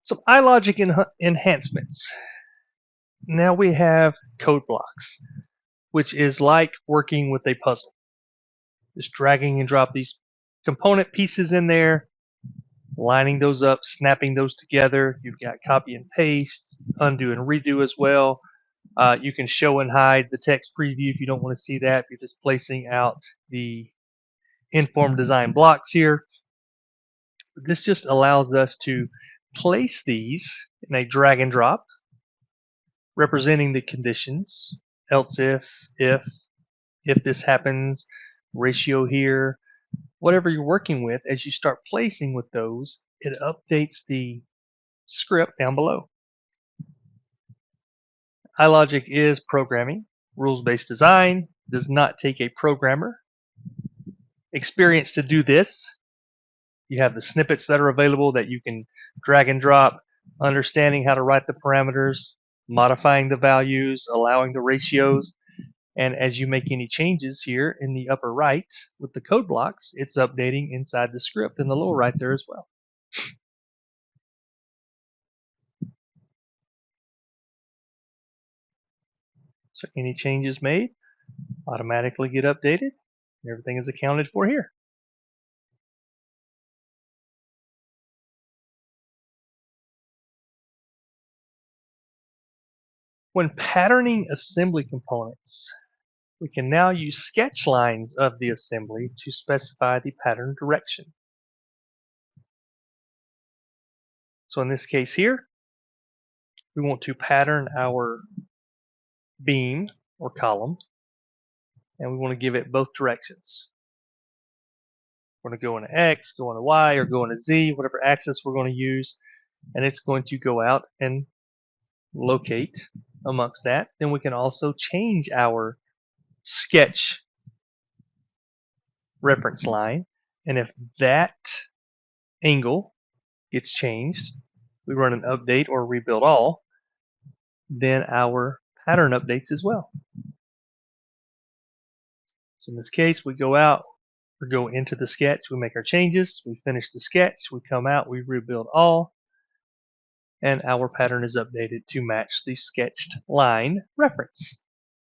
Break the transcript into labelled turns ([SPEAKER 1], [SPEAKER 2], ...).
[SPEAKER 1] Some iLogic enhancements. Now we have code blocks, which is like working with a puzzle. Just dragging and drop these component pieces in there, lining those up, snapping those together. You've got copy and paste, undo and redo as well. You can show and hide the text preview if you don't want to see that. You're just placing out the informed design blocks here. This just allows us to place these in a drag and drop, representing the conditions, else if this happens, ratio here, whatever you're working with. As you start placing with those, it updates the script down below. iLogic is programming. Rules-based design does not take a programmer experience to do this. You have the snippets that are available that you can drag and drop, understanding how to write the parameters, modifying the values, allowing the ratios, and as you make any changes here in the upper right with the code blocks, it's updating inside the script in the lower right there as well. So any changes made automatically get updated, and everything is accounted for here. When patterning assembly components, we can now use sketch lines of the assembly to specify the pattern direction. So in this case here, we want to pattern our beam or column, and we want to give it both directions. We're going to go into X, go into Y, or go into Z, whatever axis we're going to use, and it's going to go out and locate amongst that. Then we can also change our sketch reference line, and if that angle gets changed, we run an update or rebuild all, then our pattern updates as well. So in this case, we go out, we go into the sketch, we make our changes, we finish the sketch, we come out, we rebuild all, and our pattern is updated to match the sketched line reference.